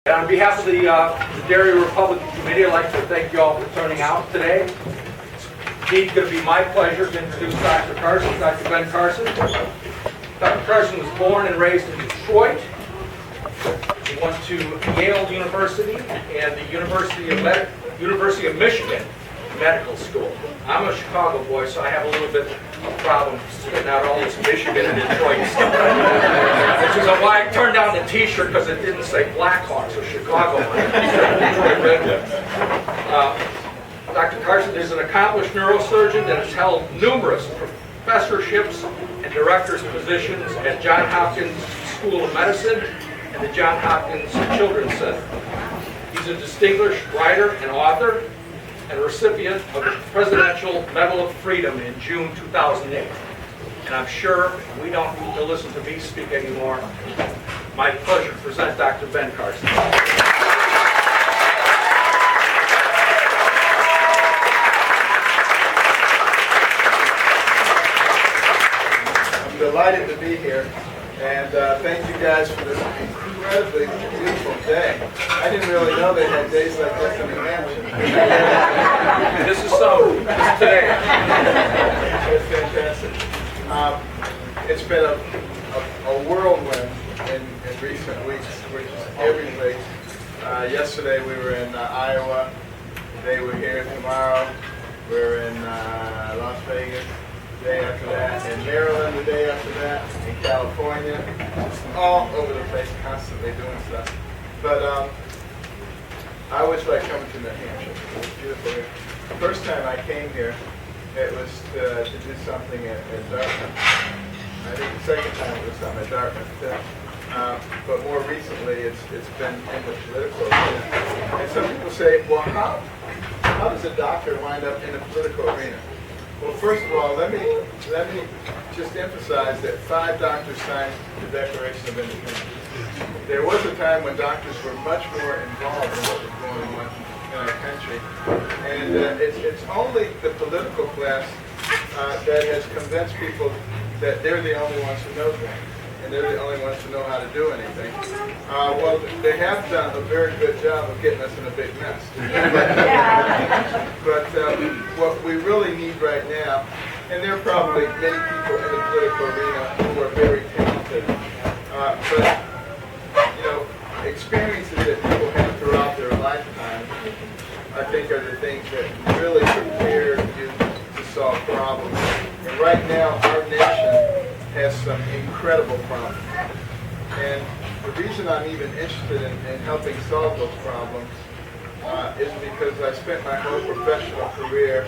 And on behalf of the Derry Republican Committee, I'd like to thank you all for turning out today. It's going to be my pleasure to introduce Dr. Carson, Dr. Ben Carson. Dr. Carson was born and raised in Detroit. He went to Yale University and the University of Michigan Medical School. I'm a Chicago boy, so I have a little bit of problem spitting out all this Michigan and Detroit stuff. Which is why I turned down the t-shirt, because it didn't say Blackhawks or Chicago. Dr. Carson is an accomplished neurosurgeon that has held numerous professorships and director's positions at Johns Hopkins School of Medicine and the Johns Hopkins Children's Center. He's a distinguished writer and author and recipient of the Presidential Medal of Freedom in June 2008. And I'm sure we don't need to listen to me speak anymore. My pleasure to present Dr. Ben Carson. I'm delighted to be here, and thank you guys for this incredibly beautiful day. I didn't really know they had days like this in New Hampshire. This is so. This is today. It's fantastic. It's been a whirlwind in recent weeks, which is every week. Yesterday we were in Iowa. Today we're here. Tomorrow we're in Las Vegas. The day after that in Maryland. The day after that in California. All over the place, constantly doing stuff. But I always like coming to New Hampshire. It was beautiful here. The first time I came here, it was to do something at Dartmouth. I think the second time it was something at Dartmouth too. But more recently, it's been in the political arena. And some people say, well, how does a doctor wind up in the political arena? Well, first of all, let me just emphasize that 5 doctors signed the Declaration of Independence. There was a time when doctors were much more involved in what was going on in our country. And it's only the political class that has convinced people that they're the only ones who know things, and they're the only ones who know how to do anything. Well, they have done a very good job of getting us in a big mess. But what we really need right now, and there are probably many people in the political arena who are very talented, but experiences that people have throughout their lifetime, I think, are the things that really prepare you to solve problems. And right now, our nation has some incredible problems. And the reason I'm even interested in helping solve those problems is because I spent my whole professional career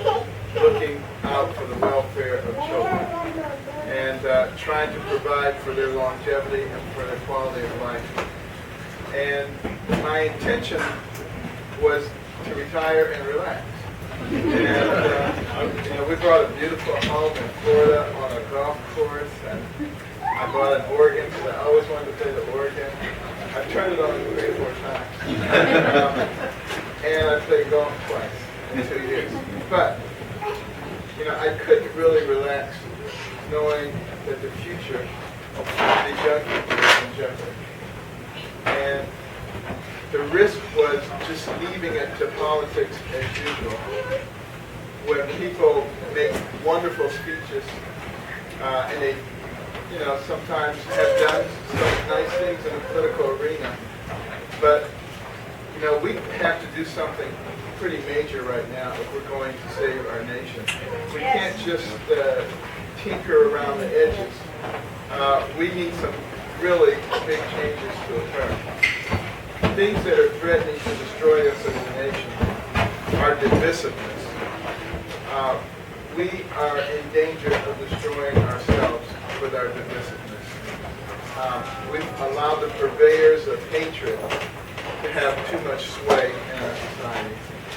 looking out for the welfare of children and trying to provide for their longevity and for their quality of life. And my intention was to retire and relax. And we bought a beautiful home in Florida on a golf course, and I bought an organ because I always wanted to play the organ. I've turned it on 3 or 4 times. And I played golf twice in 2 years. But, I couldn't really relax knowing that the future of these young people was in jeopardy. And the risk was just leaving it to politics as usual. When people make wonderful speeches, and they, sometimes have done some nice things in the political arena, but, we have to do something pretty major right now if we're going to save our nation. We can't just tinker around the edges. We need some really big changes to occur. Things that are threatening to destroy us as a nation are divisiveness. We are in danger of destroying ourselves with our divisiveness. We've allowed the purveyors of hatred to have too much sway in our society,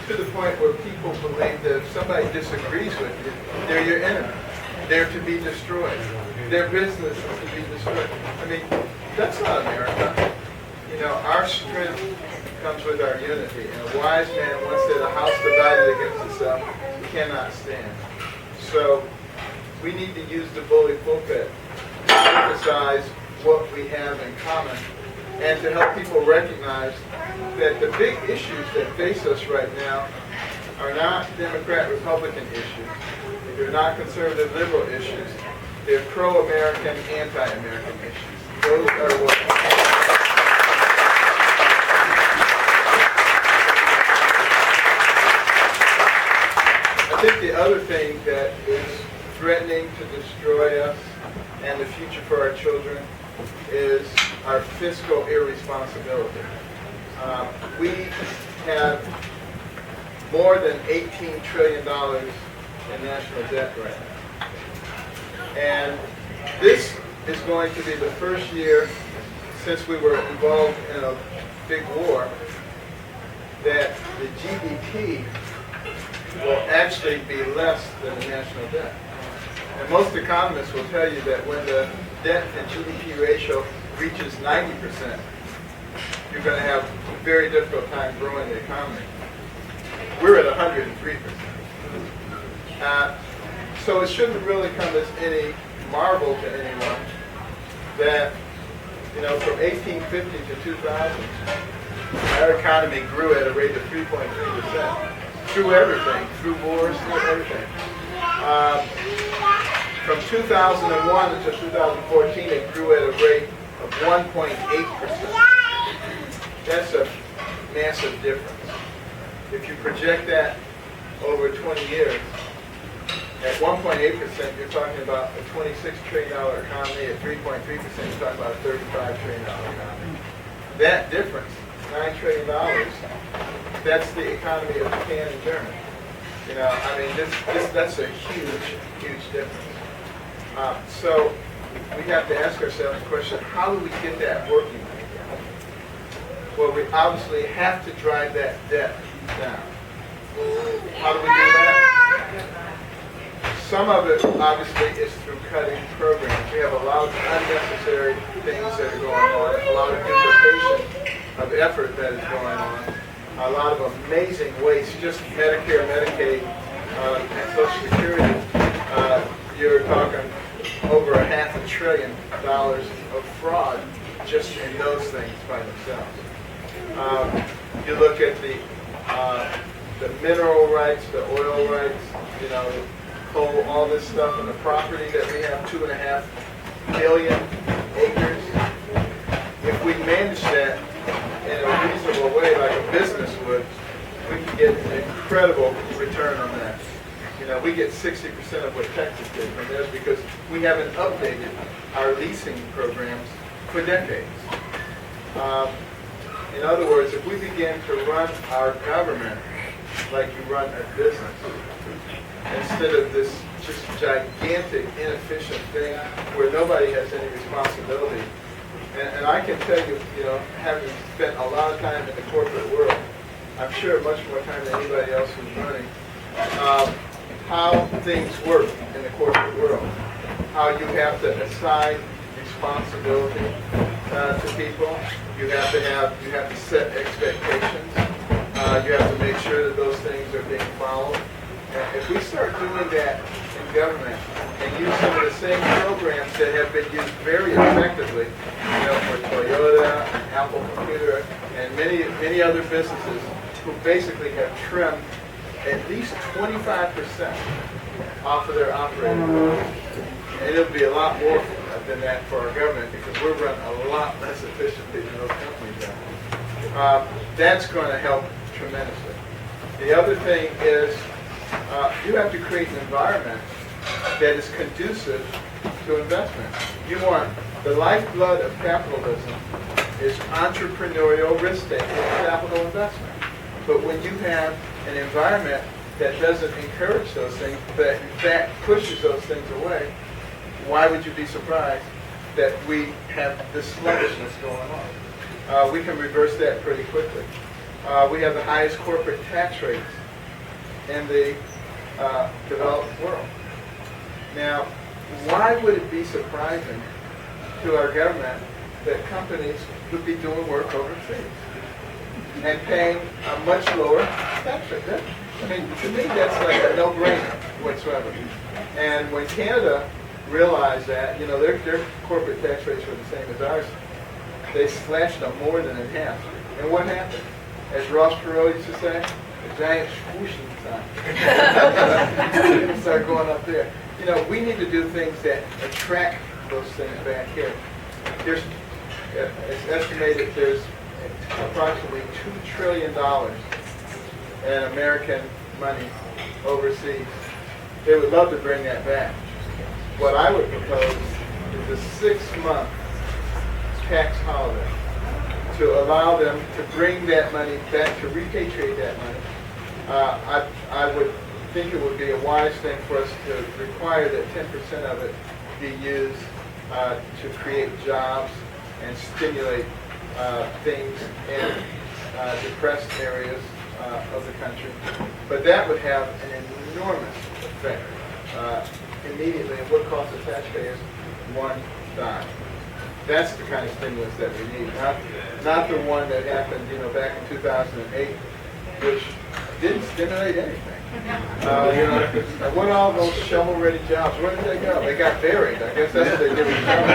to the point where people believe that if somebody disagrees with you, they're your enemy. They're to be destroyed. Their business is to be destroyed. I mean, that's not America. Our strength comes with our unity. And a wise man once said, a house divided against itself cannot stand. So we need to use the bully pulpit to emphasize what we have in common and to help people recognize that the big issues that face us right now are not Democrat-Republican issues. They're not conservative-liberal issues. They're pro-American, anti-American issues. Those are what... I think the other thing that is threatening to destroy us and the future for our children is our fiscal irresponsibility. We have more than $18 trillion in national debt right now. And this is going to be the first year since we were involved in a big war that the GDP will actually be less than the national debt. And most economists will tell you that when the debt to GDP ratio reaches 90%, you're going to have a very difficult time growing the economy. We're at 103%. So it shouldn't really come as any marvel to anyone that, from 1850 to 2000, our economy grew at a rate of 3.3%. Through everything, through wars, through everything. From 2001 until 2014, it grew at a rate of 1.8%. That's a massive difference. If you project that over 20 years, at 1.8%, you're talking about a $26 trillion economy. At 3.3%, you're talking about a $35 trillion economy. That difference, $9 trillion, that's the economy of Japan and Germany. That's a huge, huge difference. So we have to ask ourselves the question, how do we get that working again? Well, we obviously have to drive that debt down. How do we do that? Some of it, obviously, is through cutting programs. We have a lot of unnecessary things that are going on, a lot of duplication of effort that is going on, a lot of amazing waste, just Medicare, Medicaid, and Social Security. You're talking over $500 billion of fraud just in those things by themselves. You look at the mineral rights, the oil rights, coal, all this stuff, and the property that we have, 2.5 billion acres. If we manage that in a reasonable way, like a business would, we can get an incredible return on that. We get 60% of what Texas did from this because we haven't updated our leasing programs for decades. In other words, if we begin to run our government like you run a business, instead of this just gigantic, inefficient thing where nobody has any responsibility. And I can tell you, having spent a lot of time in the corporate world, I'm sure much more time than anybody else who's running, how things work in the corporate world, how you have to assign responsibility to people. You have to set expectations. You have to make sure that those things are being followed. And if we start doing that in government and use some of the same programs that have been used very effectively, for Toyota, and Apple Computer, and many other businesses who basically have trimmed at least 25% off of their operating costs. And it'll be a lot more than that for our government because we're run a lot less efficiently than those companies are. That's going to help tremendously. The other thing is you have to create an environment that is conducive to investment. You want the lifeblood of capitalism is entrepreneurial risk-taking and capital investment. But when you have an environment that doesn't encourage those things, that in fact pushes those things away, why would you be surprised that we have this sluggishness going on? We can reverse that pretty quickly. We have the highest corporate tax rates in the developed world. Now, why would it be surprising to our government that companies would be doing work overseas and paying a much lower tax rate? To me, that's like a no-brainer whatsoever. And when Canada realized that, their corporate tax rates were the same as ours, they slashed them more than in half. And what happened? As Ross Perot used to say, the giant swooshing time. People start going up there. You know, we need to do things that attract those things back here. There's, it's estimated there's approximately $2 trillion in American money overseas. They would love to bring that back. What I would propose is a 6-month tax holiday to allow them to bring that money back, to repatriate that money. I would think it would be a wise thing for us to require that 10% of it be used to create jobs and stimulate things in depressed areas of the country. But that would have an enormous effect immediately, and what costs the taxpayers $1. That's the kind of stimulus that we need, not the one that happened, you know, back in 2008, which didn't stimulate anything. What are all those shovel-ready jobs? Where did they go? They got buried. I guess that's what they did with shovel.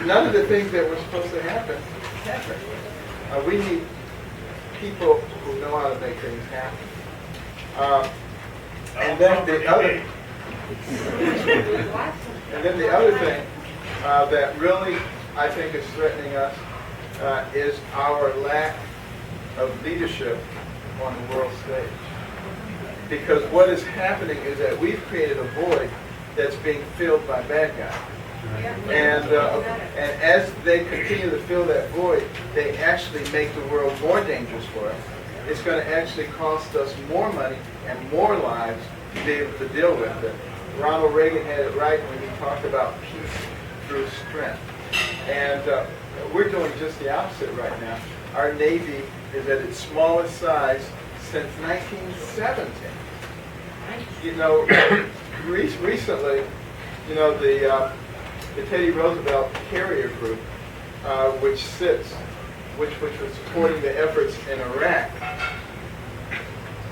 None of the things that were supposed to happen happened. We need people who know how to make things happen. And then the other thing that really, I think, is threatening us is our lack of leadership on the world stage. Because what is happening is that we've created a void that's being filled by bad guys. And as they continue to fill that void, they actually make the world more dangerous for us. It's going to actually cost us more money and more lives to be able to deal with it. Ronald Reagan had it right when he talked about peace through strength. And we're doing just the opposite right now. Our Navy is at its smallest size since 1917. You know, recently, you know, the Teddy Roosevelt Carrier Group, which was supporting the efforts in Iraq,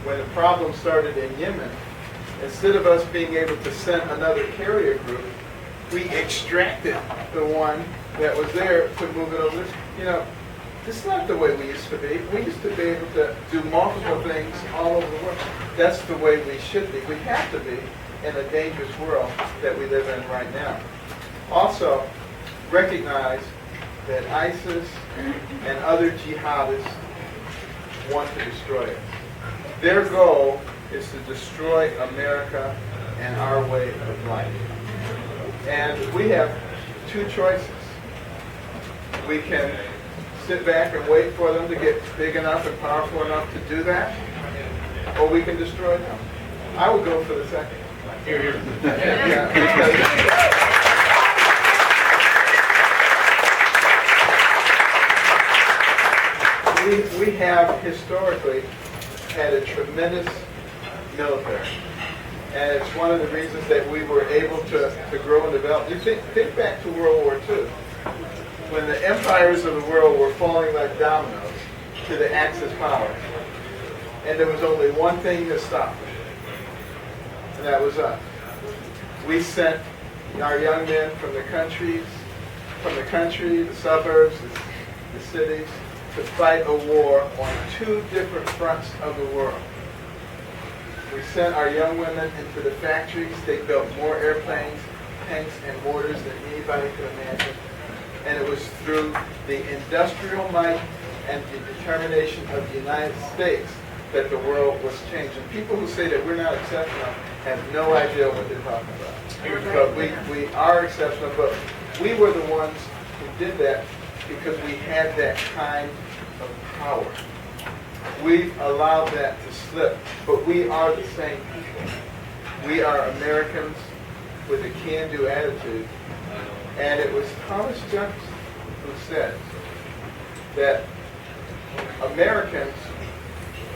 when the problem started in Yemen, instead of us being able to send another carrier group, we extracted the one that was there to move it over. You know, this is not the way we used to be. We used to be able to do multiple things all over the world. That's the way we should be. We have to be in a dangerous world that we live in right now. Also, recognize that ISIS and other jihadists want to destroy us. Their goal is to destroy America and our way of life. And we have two choices. We can sit back and wait for them to get big enough and powerful enough to do that, or we can destroy them. I would go for the second. Here, here. We have historically had a tremendous military. And it's one of the reasons that we were able to grow and develop. You think back to World War II, when the empires of the world were falling like dominoes to the Axis powers. And there was only one thing to stop them, and that was us. We sent our young men from the country, the suburbs, the cities, to fight a war on two different fronts of the world. We sent our young women into the factories. They built more airplanes, tanks, and mortars than anybody could imagine. And it was through the industrial might and the determination of the United States that the world was changed. And people who say that we're not exceptional have no idea what they're talking about. But we are exceptional, but we were the ones who did that because we had that kind of power. We've allowed that to slip, but we are the same people. We are Americans with a can-do attitude. And it was Thomas Jefferson who said that Americans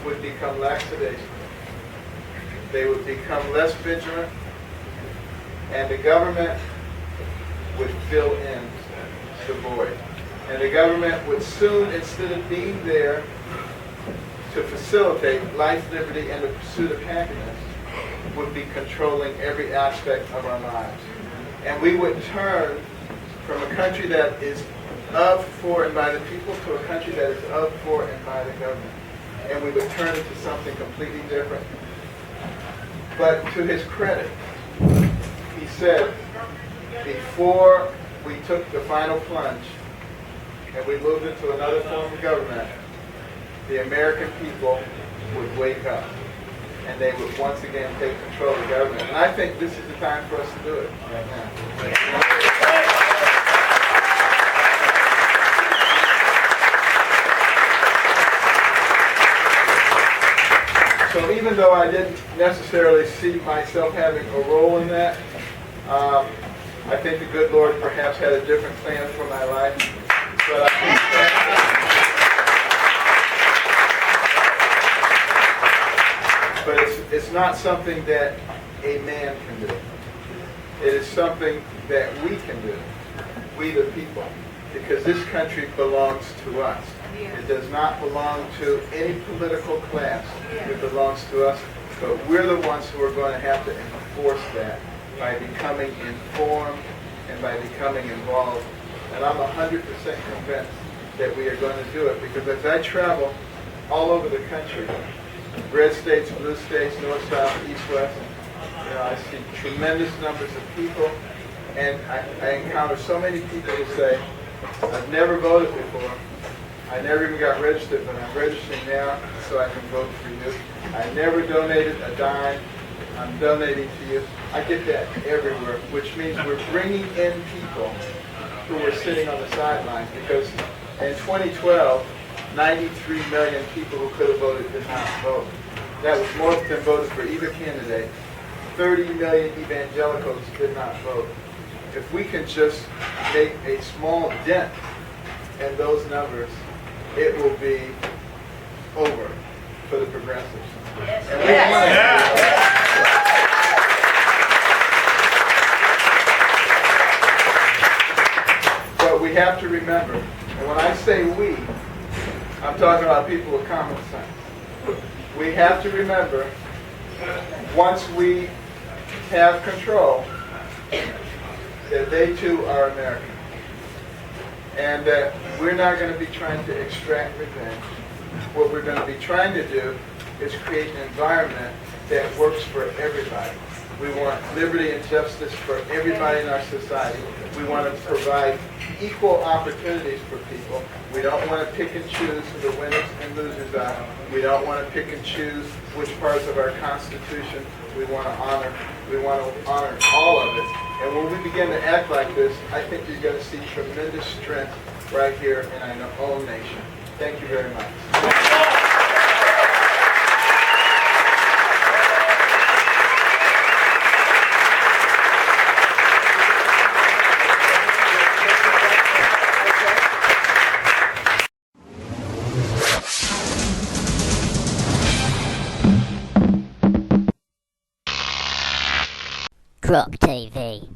would become lackadaisical. They would become less vigilant, and the government would fill in the void. And the government would soon, instead of being there to facilitate life, liberty, and the pursuit of happiness, would be controlling every aspect of our lives. And we would turn from a country that is of, for, and by the people to a country that is of, for, and by the government. And we would turn it to something completely different. But to his credit, he said, before we took the final plunge and we moved into another form of government, the American people would wake up and they would once again take control of the government. And I think this is the time for us to do it right now. So even though I didn't necessarily see myself having a role in that, I think the good Lord perhaps had a different plan for my life. But I think but it's not something that a man can do. It is something that we can do, we the people, because this country belongs to us. It does not belong to any political class. It belongs to us. But we're the ones who are going to have to enforce that by becoming informed and by becoming involved. And I'm 100% convinced that we are going to do it, because as I travel all over the country, red states, blue states, north, south, east, west, I see tremendous numbers of people, and I encounter so many people who say, I've never voted before. I never even got registered, but I'm registering now so I can vote for you. I never donated a dime. I'm donating to you. I get that everywhere, which means we're bringing in people who were sitting on the sidelines, because in 2012, 93 million people who could have voted did not vote. That was more than voted for either candidate. 30 million evangelicals did not vote. If we can just make a small dent in those numbers, it will be over for the progressives. And we want to. But we have to remember, and when I say we, I'm talking about people with common sense. We have to remember, once we have control, that they too are American. And that we're not going to be trying to extract revenge. What we're going to be trying to do is create an environment that works for everybody. We want liberty and justice for everybody in our society. We want to provide equal opportunities for people. We don't want to pick and choose who the winners and losers are. We don't want to pick and choose which parts of our Constitution we want to honor. We want to honor all of it. And when we begin to act like this, I think you're going to see tremendous strength right here in our own nation. Thank you very much. Croc TV.